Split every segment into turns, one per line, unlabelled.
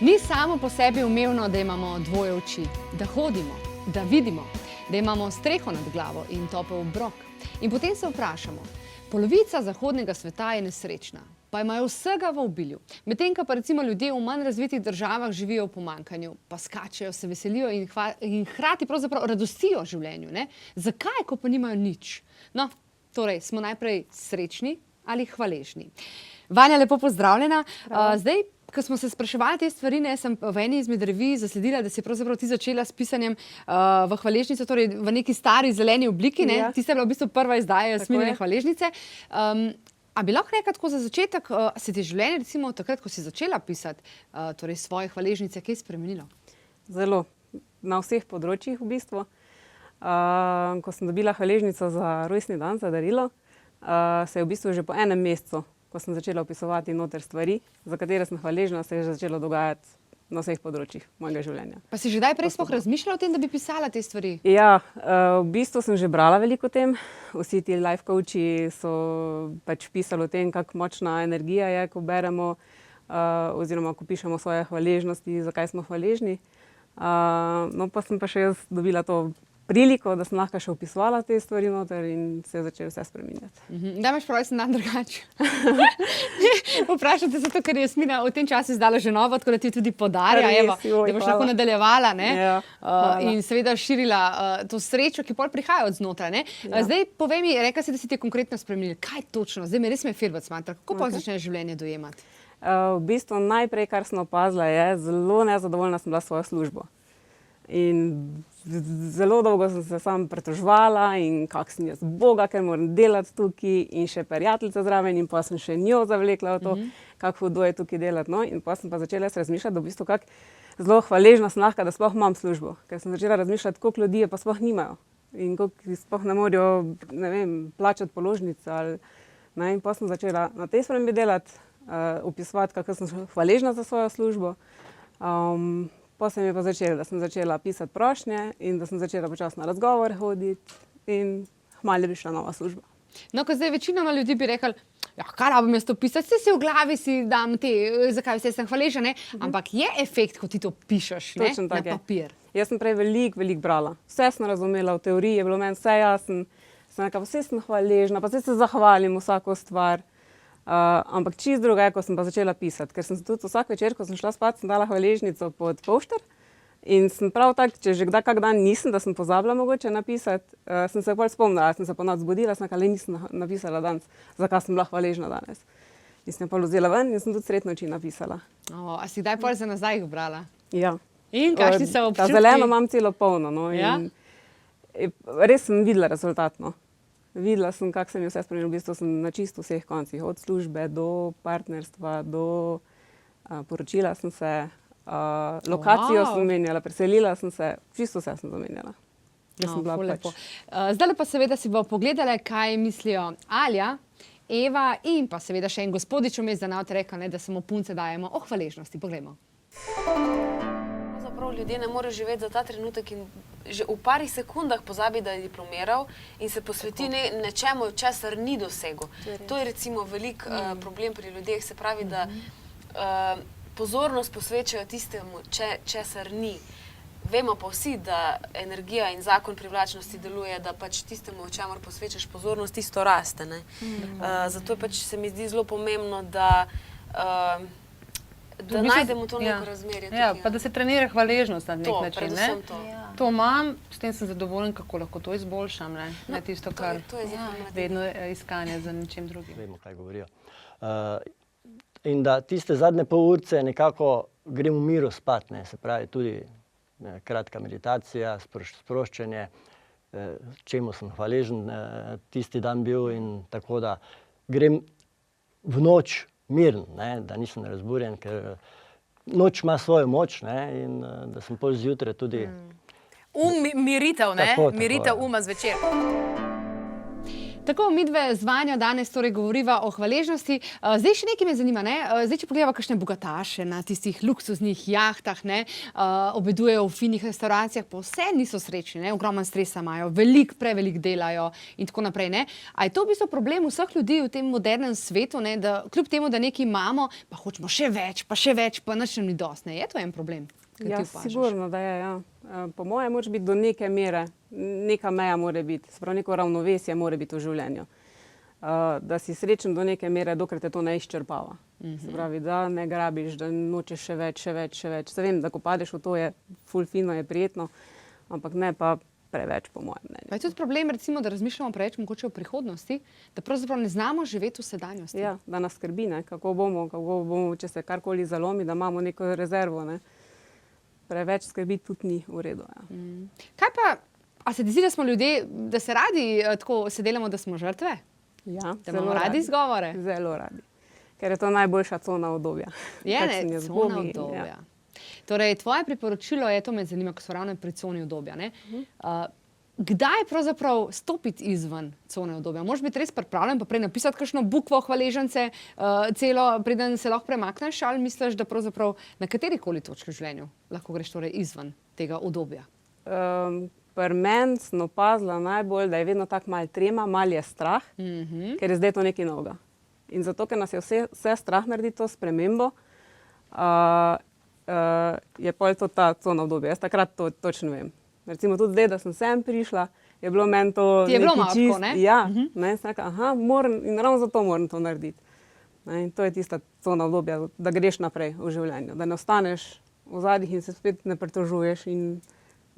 Ni samo po sebi umevno, da imamo dvoje oči, da hodimo, da vidimo, da imamo streho nad glavo in topel obrok. In potem se vprašamo, polovica zahodnega sveta je nesrečna, pa imajo vsega v obilju. Medtem, ko pa recimo ljudje v manj razvitih državah živijo v pomanjkanju, pa skačejo, se veselijo in hkrati pravzaprav radostijo življenju. Ne? Zakaj, ko pa nimajo nič? No, torej, smo najprej srečni ali hvaležni. Vanja, lepo pozdravljena. Zdaj, ko smo se spraševali te stvari, sem v eni izmed revij zasledila, da si pravzaprav ti začela s pisanjem v hvaležnico, torej v neki stari zeleni obliki. Ja. Tista je bila v bistvu prva izdaja Jasminine hvaležnice. A bi lahko rekla tako za začetek, se ti življenje recimo takrat, ko si začela pisati torej svoje hvaležnice, kaj spremenilo?
Zelo. Na vseh področjih v bistvu. Ko sem dobila hvaležnico za rojstni dan, za darilo, se je v bistvu že po enem mesecu, ko sem začela opisovati noter stvari, za katere sem hvaležna, se je začelo dogajati na vseh področjih mojega življenja.
Pa si že kdaj prej sploh razmišljala o tem, da bi pisala te stvari?
Ja, v bistvu sem že brala veliko o tem. Vsi ti life coachi so pač pisali o tem, kako močna energija je, ko beremo oziroma ko pišemo svoje hvaležnosti, zakaj smo hvaležni. No, pa sem pa še jaz dobila to priliko, da sem lahko še opisovala te stvari noter in se je začelo vse spreminjati.
Da imaš rojstni dan drugače. Vprašate zato, ker je Jasmina v tem času izdala že novo, tako da ti tudi podarja, evo, da boš lahko nadaljevala, ne?
Ja,
in seveda širila to srečo, ki pol prihaja od znotraj, ne?
Ja.
Zdaj povej mi, rekla si, da si ti konkretno spremenila. Kaj točno? Zdaj me res firbac mantra. Kako pa začneš življenje dojemati?
V bistvu najprej, kar sem opazila, je, zelo nezadovoljna sem bila s svojo službo. In zelo dolgo sem se sam pretoževala in kako sem jaz Boga, ker moram delati tukaj in še prijateljica zraven in pa sem še njo zavlekla v to, kako hudo je tukaj delati. No? In pa sem pa začela razmišljati, da v bistvu kako zelo hvaležna sem lahko, da sploh imam službo. Ker sem začela razmišljati, koliko ljudi je pa sploh nimajo in koliko sploh ne morajo, ne vem, plačati položnice. Ali, ne? In pa sem začela na tej spremembi delati, opisovati, kako sem hvaležna za svojo službo. Pa se mi je pa začelo, da sem začela pisati prošnje in da sem začela počasno na razgovor hoditi in hmalo bi šla nova služba.
No, ko zdaj večinoma ljudi bi rekli, ja, kaj rabim jaz to pisati, si v glavi si dam te, zakaj vse sem hvaležna, ne? Ampak je efekt, ko ti to pišeš, ne? Na papir.
Jaz sem prej veliko brala. Vse sem razumela, v teoriji je bilo meni vse jasno, sem rekla, vse sem hvaležna, pa vse se zahvalim vsako stvar. Ampak čisto druga je, ko sem pa začela pisati, ker sem se tudi vsak večer, ko sem šla spat, sem dala hvaležnico pod pošter in sem prav tak, če že kak dan nisem, da sem pozabila mogoče napisati, sem se bolj spomnila, sem se po noč zbudila, sem rekla, le nisem napisala danes, zakaj sem bila hvaležna danes. In sem jo pa vzela ven in sem tudi sredi noči napisala.
A si kdaj pol za nazaj jih brala?
Ja.
In kakšni so občutki?
Ta zeleno imam celo polno, no,
Ja?
in res sem videla rezultat, no. Videla sem, kako se mi vse spremenilo, v bistvu sem na čisto vseh koncih, od službe do partnerstva, do poročila sem se, lokacijo sem menjala, preselila sem se, čisto vse sem zamenjala.
Zdaj pa seveda si bo pogledala, kaj mislijo Alja, Eva in pa seveda še en gospodič vmes, da nam rekel, da samo punce dajemo o hvaležnosti. Poglejmo.
Ljudje ne morejo živeti za ta trenutek in že v parih sekundah pozabi, da je diplomiral in se posveti nečemu, česar ni dosegel. To je recimo velik problem pri ljudeh, se pravi, da pozornost posvečajo tistemu, česar ni. Vemo pa vsi, da energija in zakon privlačnosti deluje, da pač tistemu, čemur posvečaš pozornost, tisto raste. Zato pač se mi zdi zelo pomembno, da najdemo to neko razmerje.
Ja, pa da se trenira hvaležnost na nek način.
Predvsem to.
To imam, s tem sem zadovoljen, kako lahko to izboljšam. Ne tisto, kar vedno iskanje za ničem drugim.
Vemo, kaj govorijo. In da tiste zadnje pol urce nekako grem v miru spat, se pravi tudi kratka meditacija, sproščanje, čemu sem hvaležen tisti dan bil in tako da grem v noč miren, da nisem razburjen, ker noč ima svojo moč in da sem pol zjutraj tudi...
Miritev, ne? Miritev uma zvečer.
Tako, midve z Vanjo danes torej govoriva o hvaležnosti. Zdaj še nekaj me zanima, ne? Zdaj, če pogledava kakšne bogataše na tistih luksuznih jahtah, ne? Obedujejo v finih restauracijah, pa vse niso srečni, ne? Ogromen stresa imajo, prevelik delajo in tako naprej, ne? A je to v bistvu problem vseh ljudi v tem modernem svetu, ne? Da kljub temu, da nekaj imamo, pa hočemo še več, pa nič nam ni dosti, ne? Je to en problem?
Ja, sigurno, da je, ja. Po mojem moraš biti do neke mere, neka meja mora biti, se pravi neko ravnovesje mora biti v življenju. Da si srečen do neke mere, dokler te to ne izčrpava. Se pravi, da ne grabiš, da nočeš še več. Se vem, da ko padeš v to, je ful fino, je prijetno, ampak ne pa preveč, po mojem mnenju.
Pa je tudi problem, recimo, da razmišljamo preveč mogoče o prihodnosti, da pravzaprav ne znamo živeti v sedanjosti.
Ja, da nas skrbi, ne, kako bomo, če se karkoli zalomi, da imamo neko rezervo, ne. Preveč skrbi tudi ni v redu. Ja.
Kaj pa, a se ti zdi, da smo ljudje, da se radi tako se delamo, da smo žrtve?
Ja,
da imamo radi izgovore?
Zelo radi. Ker je to najboljša cona udobja.
Je, ne? Cona udobja. Ja. Torej, tvoje priporočilo je, to me zanima, ko so ravno pri coni udobja, ne? Kdaj pravzaprav stopiti izven cone udobja? Moraš biti res pripravljen, pa prej napisati kakšno bukvo hvaležence, celo, preden se lahko premakneš, ali misliš, da pravzaprav na katerikoli točki v življenju lahko greš torej izven tega udobja?
Pri meni sem opazila najbolj, da je vedno tako malo trema, malo je strah, ker je zdaj to nekaj novega. In zato, ker nas je vse strah narediti to spremembo, je pol to ta cona udobja. Jaz takrat to točno vem. Recimo tudi zdaj, da sem prišla, je bilo meni to
ti je bilo malo tako, ne?
Ja, ne, sem rekla, in ravno zato moram to narediti. In to je tista cona udobja, da greš naprej v življenju, da ne ostaneš v zadnjih in se spet ne pritožuješ in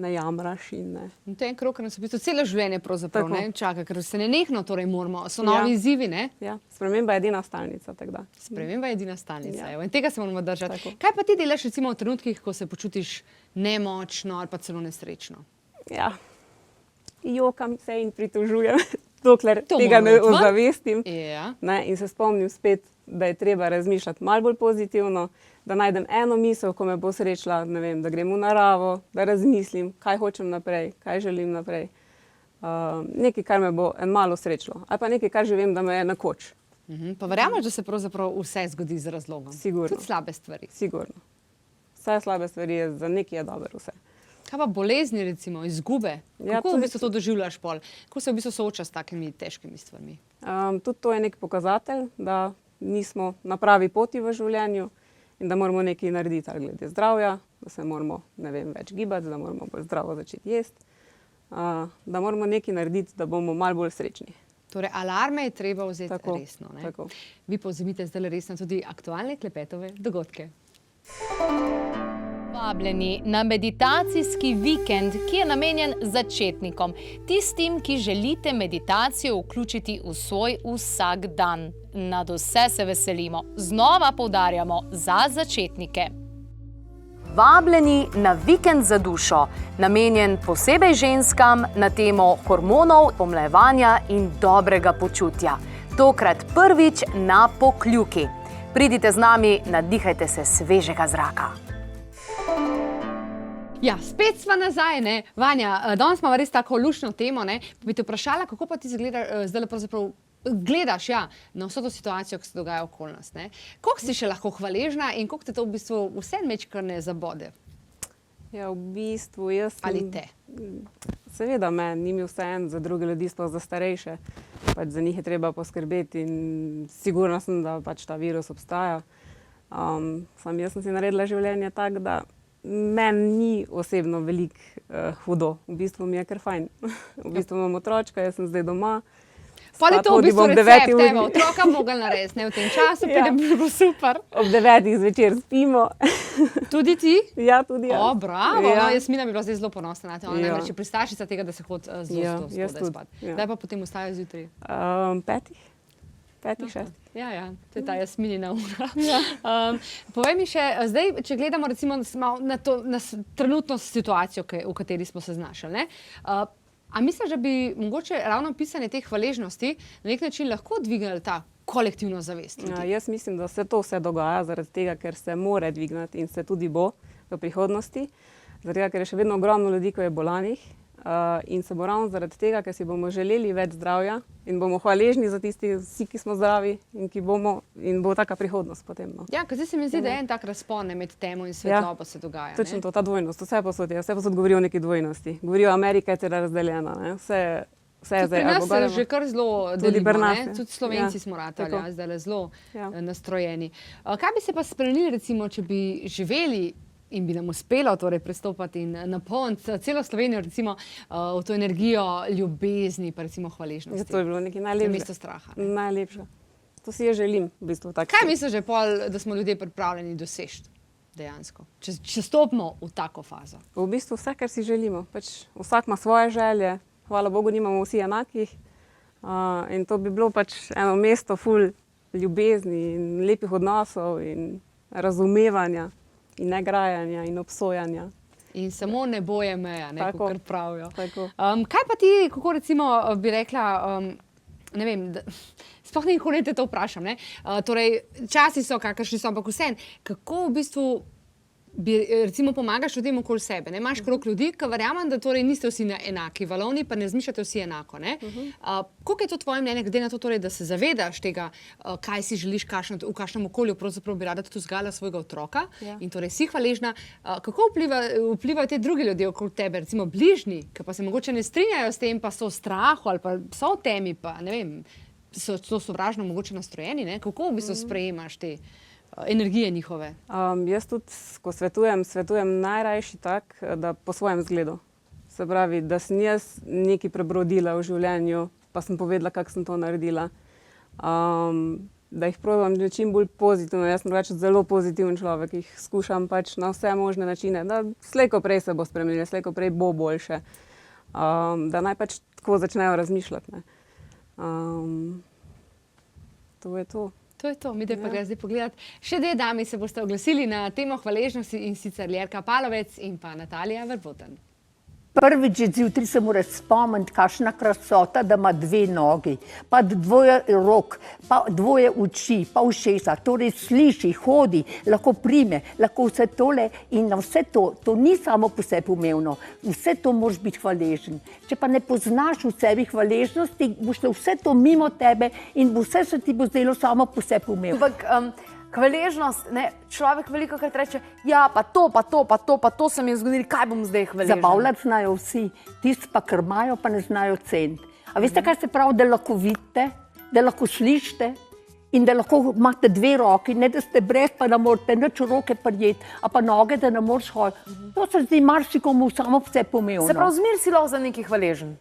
ne jamraš. In
to je en krog, ker nas v bistvu celo življenje pravzaprav ne čaka, ker se nenehno torej moramo, so novi izzivi, ne?
Ja, sprememba je edina stalnica, tako da.
Sprememba je edina stalnica, in tega se moramo držati. Tako. Kaj pa ti delaš recimo v trenutkih, ko se počutiš nemočno ali pa celo nesrečno?
Ja, jokam se in pritožujem, dokler tega ne ozavestim.
Ja.
In se spomnim spet, da je treba razmišljati malo bolj pozitivno, da najdem eno misel, ko me bo srečila, ne vem, da grem v naravo, da razmislim, kaj hočem naprej, kaj želim naprej. Nekaj, kar me bo en malo srečilo, ali pa nekaj, kar že vem, da me je nekoč.
Pa verjameš, da se pravzaprav vse zgodi z razlogom?
Sigurno.
Tudi slabe stvari?
Sigurno. Vse slabe stvari je, za nekaj je dobro vse.
Kaj pa bolezni recimo, izgube? Kako v bistvu to doživljaš pol? Kako se v bistvu soočaš s takimi težkimi stvarmi?
Tudi to je nek pokazatelj, da nismo na pravi poti v življenju in da moramo nekaj narediti ali glede zdravja, da se moramo, ne vem, več gibati, da moramo bolj zdravo začeti jesti, da moramo nekaj narediti, da bomo malo bolj srečni.
Torej, alarme je treba vzeti resno, ne?
Tako.
Vi pa vzemite zdaj resno tudi aktualne klepetove dogodke.
Vabljeni na meditacijski vikend, ki je namenjen začetnikom, tistim, ki želite meditacijo vključiti v svoj vsak dan. Nadvse se veselimo, znova poudarjamo, za začetnike. Vabljeni na vikend za dušo, namenjen posebej ženskam na temo hormonov, pomlajevanja in dobrega počutja. Tokrat prvič na Pokljuki. Pridite z nami, nadihajte se svežega zraka.
Ja, spet sva nazaj, ne? Vanja, danes imamo res tako luštno temo, ne? Bi te vprašala, kako pa ti zdaj pravzaprav gledaš, ja, na vso to situacijo, ki se dogaja okoli nas, ne? Koliko si še lahko hvaležna in koliko te to v bistvu vse mečkar ne zabode?
Ja, v bistvu jaz sem...
Ali te?
Seveda me, ni mi vseeno za druge ljudi, sploh za starejše. Pač za njih je treba poskrbeti in sigurna sem, da pač ta virus obstaja. Sam jaz sem si naredila življenje tako, da meni ni osebno veliko hudo. V bistvu mi je kar fajn. V bistvu imam otročka, jaz sem zdaj doma.
Pa je to v bistvu recept, evo, otroka mogla narediti, ne v tem času, pa je bilo super.
Ob 9 zvečer spimo.
Tudi ti?
Ja, tudi jaz.
O, bravo, no, Jasmina bi bila zdaj zelo ponosna na te. Ona namreč je pristašica tega, da se hodi zelo zgodaj spat. Kdaj pa potem vstajajo zjutraj? 5, 6. Ja, to je ta Jasminina ura. Povej mi še, zdaj, če gledamo recimo na trenutno situacijo, v kateri smo se znašli, ne? A misliš, da bi mogoče ravno pisanje teh hvaležnosti na nek način lahko dvignili ta kolektivno zavest?
Jaz mislim, da se to vse dogaja zaradi tega, ker se more dvigniti in se tudi bo v prihodnosti. Zaradi tega, ker je še vedno ogromno ljudi, ko je bolanih. in se bo ravno zaradi tega, ker si bomo želeli več zdravja in bomo hvaležni za tisti vsi, ki smo zdravi in bo taka prihodnost potem. No.
Ja, ker zdaj se mi zdi, da je en tak razpon med temo in svetlobo se dogaja.
Točno to, ta dvojnost, vse posod govorijo o neki dvojnosti. Govorijo, Amerika je teda razdeljena, ne? Vse je zdaj.
Pri nas se že kar zelo delimo, ne? Tudi Slovenci smo ratali, zdaj zelo nastrojeni. Kaj bi se pa spremenili, recimo, če bi živeli in bi nam uspelo torej prestopati in napolniti celo Slovenijo recimo v to energijo ljubezni pa recimo hvaležnosti.
To je bilo nekaj najlepše.
Namesto straha.
Najlepše. To si želim v bistvu tako.
Kaj misliš, že pol, da smo ljudje pripravljeni doseči dejansko? Če stopimo v tako fazo.
V bistvu vse, kar si želimo. Pač vsak ima svoje želje. Hvala Bogu, nimamo vsi enakih. In to bi bilo pač eno mesto ful ljubezni in lepih odnosov in razumevanja. In negrajanja in obsojanja.
In samo ne boje meja, kot pravijo.
Tako.
Kaj pa ti, kako recimo bi rekla, ne vem, sploh nikoli te to vprašam, ne? Torej, časi so, kakršni so, ampak vseeno, kako v bistvu recimo pomagaš ljudem okoli sebe, ne? Imaš krog ljudi, ki verjamem, da torej niste vsi enaki valovni, pa ne razmišljate vsi enako, ne? Koliko je to tvoje mnenje, glede na to torej, da se zavedaš tega, kaj si želiš, v kakšnem okolju pravzaprav bi rada tudi vzgajala svojega otroka in torej si hvaležna, kako vplivajo te drugi ljudje okoli tebe, recimo bližnji, ki pa se mogoče ne strinjajo s tem, pa so v strahu ali pa so v temi, pa ne vem, so sovražno mogoče nastrojeni, ne? Kako v bistvu sprejemaš te energije njihove?
Jaz tudi, ko svetujem najrajši tak, da po svojem zgledu. Se pravi, da sem jaz nekaj prebrodila v življenju, pa sem povedala, kako sem to naredila. Da jih probam čim bolj pozitivno. Jaz sem reči zelo pozitiven človek, jih skušam pač na vse možne načine, da slej ko prej se bo spremenilo, slej ko prej bo boljše. Da naj pač tako začnejo razmišljati. Ne. To je to.
To je to, mi pa gre zdaj pogledati. Še dve dami se boste oglasili na temo hvaležnosti in sicer Ljerka Palovec in pa Natalija Verboten.
Prvič zjutraj se moraš spomniti, kakšna krasota, da ima dve nogi, pa dvoje rok, pa dvoje oči, pa ušesa, torej sliši, hodi, lahko prime, lahko vse tole in na vse to ni samo po sebi umevno, vse to moraš biti hvaležen. Če pa ne poznaš v sebi hvaležnosti, bo šlo vse to mimo tebe in vse se ti bo zdelo samo po sebi umevno.
Ampak hvaležnost, človek veliko krat reče, ja, pa to se mi je zgodilo, kaj bom zdaj hvaležen?
Zabavljati znajo vsi, tisti pa, ker imajo, pa ne znajo ceniti. A veste, kaj se pravi, da lahko vidite, da lahko slišite in da lahko imate dve roki, ne da ste brez, pa da morate nič v roke prijeti, a pa noge, da ne moreš hoditi. To se zdi marsikomu samo vse pomembno.
Se pravi, zmer si lahko za nekaj hvaležen?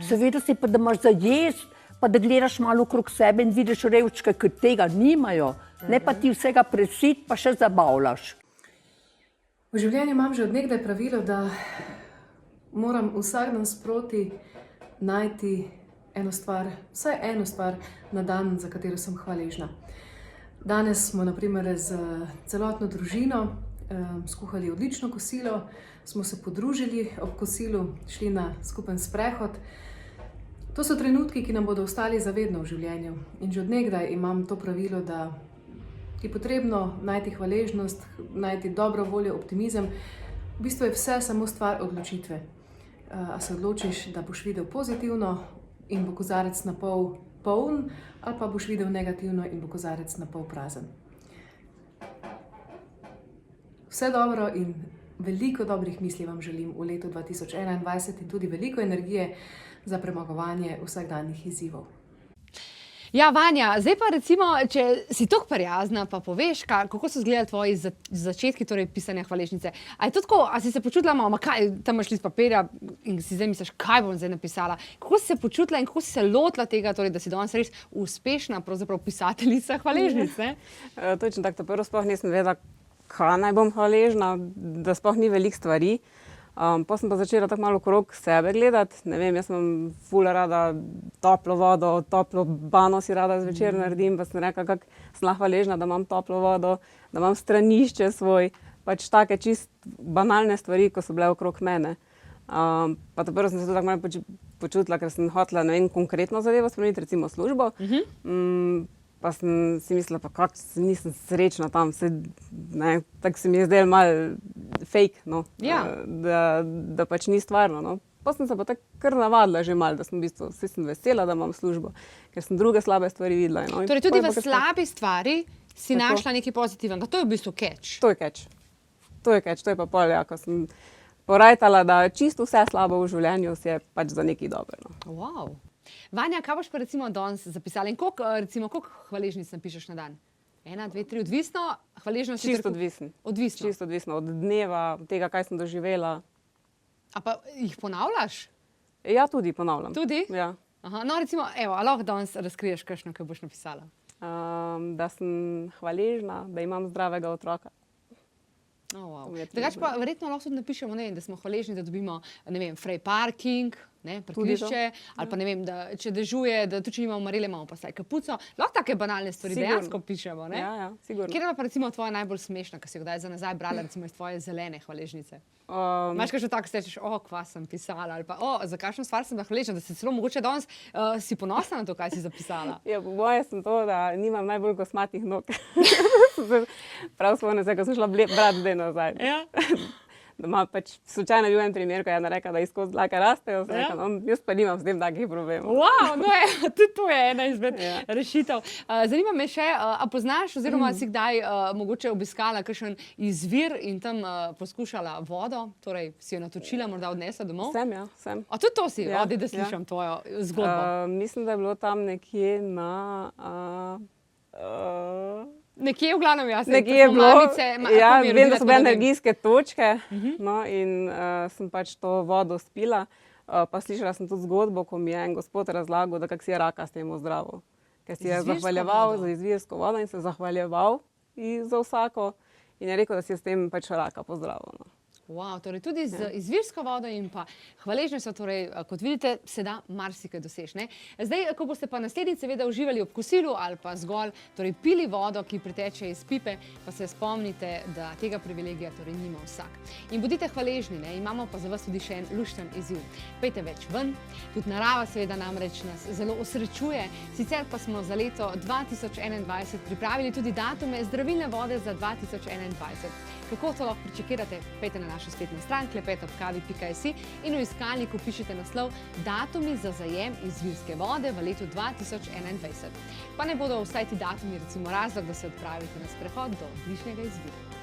Seveda si pa, da imaš za jesti, pa da gledaš malo okrog sebe in vidiš revčke, ki tega nimajo, ne pa ti vsega presit, pa še zabavljaš.
V življenju imam že od nekdaj pravilo, da moram vsak dan sproti najti vsaj eno stvar na dan, za katero sem hvaležna. Danes smo na primer z celotno družino skuhali odlično kosilo, smo se podružili ob kosilu, šli na skupen sprehod. To so trenutki, ki nam bodo ostali zavedno v življenju. In že od nekdaj imam to pravilo, da je potrebno najti hvaležnost, najti dobro voljo, optimizem. V bistvu je vse samo stvar odločitve. A se odločiš, da boš videl pozitivno in bo kozarec na pol poln, ali pa boš videl negativno in bo kozarec na pol prazen. Vse dobro in veliko dobrih misli vam želim v letu 2021 in tudi veliko energije za premagovanje vsakdanjih izzivov.
Ja, Vanja, zdaj pa recimo, če si tako prijazna, pa poveš, kako so izgledali tvoji začetki, torej pisanja hvaležnice. A je to tako, a si se počutila, tam imaš list papirja in si zdaj misliš, kaj bom zdaj napisala? Kako si se počutila in kako si se lotila tega, torej, da si danes res uspešna pravzaprav pisateljica hvaležnic, ne?
Točno tako, prvo sploh nisem vedela, kaj naj bom hvaležna, da sploh ni veliko stvari. Pa sem pa začela tako malo okrog sebe gledati. Ne vem, jaz imam ful rada toplo vodo, toplo bano si rada zvečer naredim, pa sem rekla, kako sem lahko hvaležna, da imam toplo vodo, da imam stranišče svoj, pač take čist banalne stvari, ko so bile okrog mene. Pa prvo sem se tudi tako malo počutila, ker sem hotela, ne vem, konkretno zadevo spremeniti, recimo službo. Pa sem si mislila, pa kako nisem srečna tam, tako se mi je zdelo malo fake, no,
Ja.
da pač ni stvarno. No. Pa sem se pa tako kar navadila že malo, da sem v bistvu, vse sem vesela, da imam službo, ker sem druge slabe stvari videla. No.
Torej tudi v slabi stvari si našla nekaj pozitivnega. To je v bistvu catch.
To je catch. To je pa pol, ja, ko sem porajtala, da čisto vse slabo v življenju si je pač za nekaj dobro. No.
Wow. Vanja, kaj boš pa recimo danes zapisala in koliko hvaležnic napišeš na dan? 1, 2, 3, odvisno? Hvaležnost je
Čisto odvisno.
Odvisno.
Čisto odvisno od dneva, od tega, kaj sem doživela.
A pa jih ponavljaš?
Ja, tudi ponavljam.
Tudi?
Ja.
Aha, no recimo, evo, a lahko danes razkriješ kakšno, kaj boš napisala?
Da sem hvaležna, da imam zdravega otroka.
Oh, wow. Drugače pa verjetno lahko tudi napišemo, ne vem, da smo hvaležni, da dobimo, ne vem, free parking, ne, parkirišče, ali pa ne vem, da če dežuje, da tudi če nimamo marele, imamo pa saj kapuco. Lahko take banalne stvari dejansko pišemo, ne?
Ja, sigurno.
Kjer je pa recimo tvoja najbolj smešna, ki si jo kdaj za nazaj brala, recimo iz tvoje zelene hvaležnice? Imaš kakšno tako stečeš, kva sem pisala, ali pa, za kakšno stvar sem bila hvaležna, da si celo mogoče danes si ponosna na to, kaj si zapisala?
Ja, po moje sem to, da nimam najbolj kosmatih nog. Prav spomnim se, ko sem šla brat zdaj nazaj.
Ja.
Da ima pač slučajno bil en primer, ko je ena rekla, da izkoz dlake rastejo, rekla, jaz pa nimam s tem takih problemov.
Wow, no tudi to je ena izmed rešitev. Zanima me še, a poznaš oziroma si kdaj mogoče obiskala kakšen izvir in tam poskušala vodo, torej si jo natočila, morda odnesla domov?
Sem, ja, sem.
A tudi to si? Odi, da slišam tvojo zgodbo.
Mislim, da je bilo tam nekje na...
Nekje v glavnem jasno.
Nekje je bilo, vem, da so bile energijske točke, no, in sem pač to vodo spila, pa slišala sem tudi zgodbo, ko mi je en gospod razlagal, da kak si je raka s tem ozdravil. Ker si je zahvaljeval za izvirsko vodo in se zahvaljeval za vsako in je rekel, da si je s tem pač raka pozdravil. No.
Wow, torej tudi z izvirsko vodo in pa hvaležnostjo, torej, kot vidite, se da marsikaj doseči, ne? Zdaj, ko boste pa naslednjič seveda uživali ob kosilu ali pa zgolj torej pili vodo, ki priteče iz pipe, pa se spomnite, da tega privilegija torej nima vsak. In bodite hvaležni, ne? Imamo pa za vas tudi še en lušten izziv. Pejte več ven, tudi narava seveda namreč nas zelo osrečuje, sicer pa smo za leto 2021 pripravili tudi datume zdravilne vode za 2021. Kako to lahko pričakirate? Pejte na našo spletno stran klepetobkavi.si in v iskalniku pišite naslov Datumi za zajem izvirske vode v letu 2021. Pa ne bodo vsaj ti datumi recimo razlog, da se odpravite na sprehod do bližnjega izvira.